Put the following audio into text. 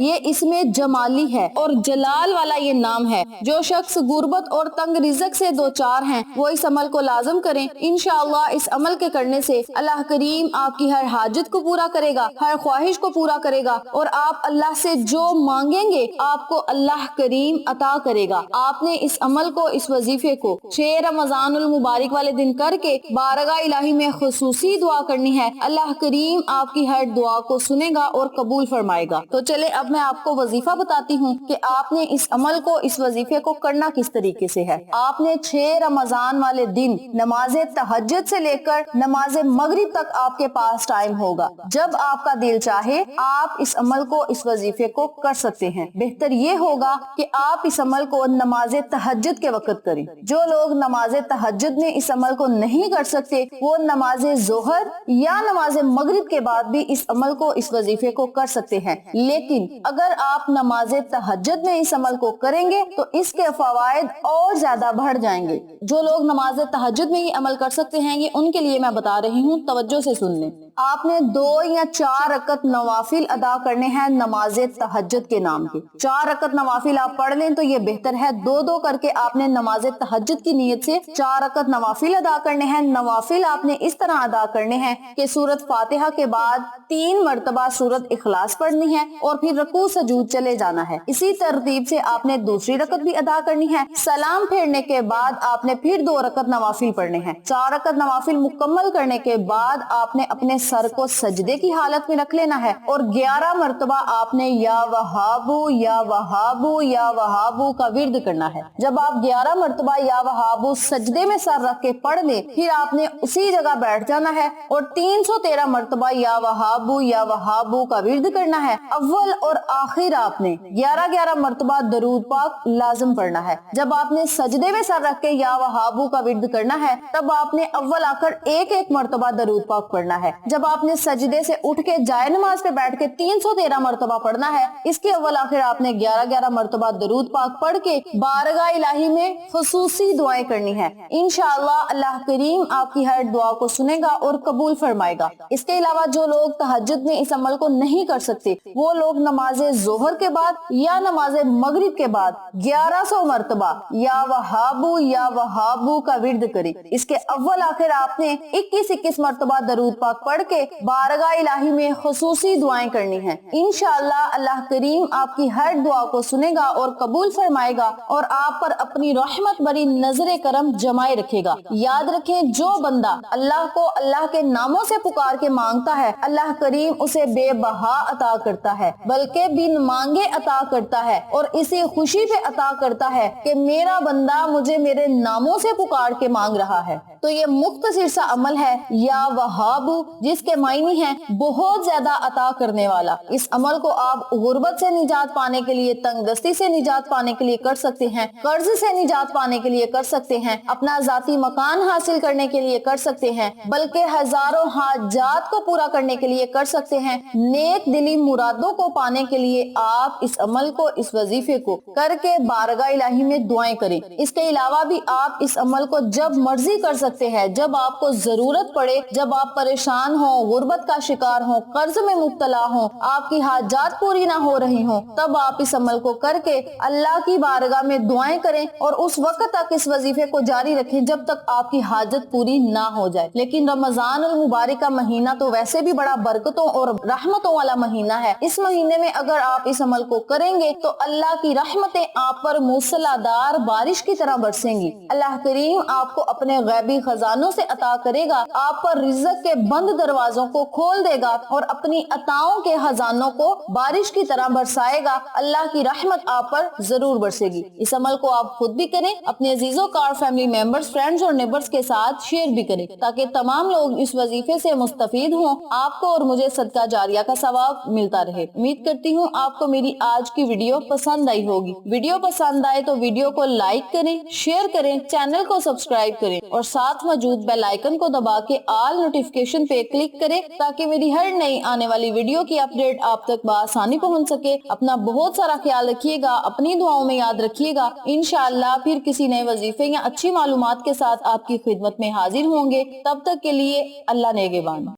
یہ اس میں جمالی ہے اور جلال والا یہ نام ہے. جو شخص غربت اور تنگ رزق سے دو چار ہیں وہ اس عمل کو لازم کریں. انشاءاللہ اس عمل کے کرنے سے اللہ کریم آپ کی ہر حاجت کو پورا کرے گا, ہر خواہش کو پورا کرے گا, اور آپ اللہ سے جو مانگیں گے آپ کو اللہ کریم عطا کرے گا. آپ نے اس عمل کو, اس وظیفے کو 6 رمضان المبارک والے دن کر کے بارگاہ الہی میں خصوصی دعا کرنی ہے. اللہ کریم آپ کی ہر دعا کو سنے گا اور قبول فرمائے گا. تو چلے اب میں آپ کو وظیفہ بتاتی ہوں کہ آپ نے اس عمل کو, اس وظیفے کو کرنا کس طریقے سے ہے. آپ نے 6 رمضان والے دن نماز تہجد سے لے کر نماز مغرب تک آپ کے پاس ٹائم ہوگا. جب آپ کا دل چاہے آپ اس عمل کو, اس وظیفے کو کر سکتے ہیں. بہتر یہ ہوگا کہ آپ اس عمل کو نماز تہجد کے وقت کریں. جو لوگ نماز تہجد میں اس عمل کو نہیں کر سکتے وہ نماز ظہر یا نماز مغرب کے بعد بھی اس عمل کو, اس وظیفے کو کر سکتے ہیں. لیکن اگر آپ نماز تہجد میں اس عمل کو کریں گے تو اس کے فوائد اور زیادہ بڑھ جائیں گے. جو لوگ نماز تہجد میں یہ عمل کر سکتے ہیں یہ ان کے لیے میں بتا رہی ہوں, توجہ سے سن لیں. آپ نے 2 یا 4 رکعت نوافل ادا کرنے ہیں نماز تہجد کے نام کے. 4 رکعت نوافل آپ پڑھ لیں تو یہ بہتر ہے. 2 کر کے آپ نے نماز تہجد کی نیت سے 4 رکعت نوافل ادا کرنے ہیں. نوافل آپ نے اس طرح ادا کرنے ہیں کہ سورۃ فاتحہ کے بعد 3 مرتبہ سورۃ اخلاص پڑھنی ہے اور پھر رکوع سجود چلے جانا ہے. اسی ترتیب سے آپ نے دوسری رکعت بھی ادا کرنی ہے. سلام پھیرنے کے بعد آپ نے پھر 2 رکعت نوافل پڑھنے ہیں. 4 رکعت نوافل مکمل کرنے کے بعد آپ نے اپنے سر کو سجدے کی حالت میں رکھ لینا ہے اور 11 مرتبہ آپ نے یا وہابو یا وہابو یا وہابو کا ورد کرنا ہے. جب آپ 11 مرتبہ یا وہابو سجدے میں سر رکھ کے پڑھ لیں پھر آپ نے اسی جگہ بیٹھ جانا ہے اور 313 مرتبہ یا وہابو کا ورد کرنا ہے. اول اور آخر آپ نے 11 مرتبہ درود پاک لازم پڑھنا ہے. جب آپ نے سجدے میں سر رکھ کے یا وہابو کا ورد کرنا ہے تب آپ نے اول آخر 1 مرتبہ درود پاک پڑھنا ہے. جب آپ نے سجدے سے اٹھ کے جائے نماز پہ بیٹھ کے 313 مرتبہ پڑھنا ہے. اس کے اول آخر آپ نے 11 مرتبہ درود پاک پڑھ کے بارگاہ الہی میں خصوصی دعائیں کرنی ہے. انشاءاللہ اللہ کریم آپ کی ہر دعا کو سنے گا اور قبول فرمائے گا. اس کے علاوہ جو لوگ تہجد میں اس عمل کو نہیں کر سکتے وہ لوگ نماز ظہر کے بعد یا نماز مغرب کے بعد 1100 مرتبہ یا وہابو کا ورد کریں. اس کے اول آخر آپ نے 21 مرتبہ درود پاک پڑھ کے بارگاہ الہی میں خصوصی دعائیں کرنی ہیں. انشاءاللہ اللہ کریم آپ کی ہر دعا کو سنے گا اور قبول فرمائے گا اور آپ پر اپنی رحمت بری نظر کرم جمائے رکھے گا. یاد رکھیں جو بندہ اللہ کو اللہ کے ناموں سے پکار کے مانگتا ہے اللہ کریم اسے بے بہا عطا کرتا ہے بلکہ بن مانگے عطا کرتا ہے اور اسی خوشی پہ عطا کرتا ہے کہ میرا بندہ مجھے میرے ناموں سے پکار کے مانگ رہا ہے. تو یہ مختصر سا عمل ہے یا وہابو جس کے معنی ہیں بہت زیادہ عطا کرنے والا. اس عمل کو آپ غربت سے نجات پانے کے لیے, تنگ دستی سے نجات پانے کے لیے کر سکتے ہیں, قرض سے نجات پانے کے لیے کر سکتے ہیں, اپنا ذاتی مکان حاصل کرنے کے لیے کر سکتے ہیں, بلکہ ہزاروں حاجات کو پورا کرنے کے لیے کر سکتے ہیں. نیک دلی مرادوں کو پانے کے لیے آپ اس عمل کو, اس وظیفے کو کر کے بارگاہ الہی میں دعائیں کریں. اس کے علاوہ بھی آپ اس عمل کو جب مرضی کر سکتے ہیں, جب آپ کو ضرورت پڑے, جب آپ پریشان ہوں, غربت کا شکار ہوں, قرض میں مبتلا ہوں, آپ کی حاجات پوری نہ ہو رہی ہوں, تب آپ اس عمل کو کر کے اللہ کی بارگاہ میں دعائیں کریں اور اس وقت تک اس وظیفے کو جاری رکھیں جب تک آپ کی حاجت پوری نہ ہو جائے. لیکن رمضان المبارک کا مہینہ تو ویسے بھی بڑا برکتوں اور رحمتوں والا مہینہ ہے. اس مہینے میں اگر آپ اس عمل کو کریں گے تو اللہ کی رحمتیں آپ پر موسلادھار بارش کی طرح برسیں گی. اللہ کریم آپ کو اپنے غیبی خزانوں سے عطا کرے گا, آپ پر رزق کے بند دروازوں کو کھول دے گا اور اپنی عطاؤں کے خزانوں کو بارش کی طرح برسائے گا. اللہ کی رحمت آپ پر ضرور برسے گی. اس عمل کو آپ خود بھی کریں, اپنے عزیزوں, کار فیملی ممبرز, فرینڈز اور نیبرز کے ساتھ شیئر بھی کریں تاکہ تمام لوگ اس وظیفے سے مستفید ہوں, آپ کو اور مجھے صدقہ جاریہ کا ثواب ملتا رہے. امید کرتی ہوں آپ کو میری آج کی ویڈیو پسند آئی ہوگی. ویڈیو پسند آئے تو ویڈیو کو لائک کریں, شیئر کریں, چینل کو سبسکرائب کریں اور ساتھ موجود بیل آئیکن کو دبا کے آل نوٹیفیکیشن پہ کلک کریں تاکہ میری ہر نئی آنے والی ویڈیو کی اپڈیٹ آپ تک بآسانی پہنچ سکے. اپنا بہت سارا خیال رکھیے گا, اپنی دعاؤں میں یاد رکھیے گا. انشاءاللہ پھر کسی نئے وظیفے یا اچھی معلومات کے ساتھ آپ کی خدمت میں حاضر ہوں گے. تب تک کے لیے اللہ نگہبان.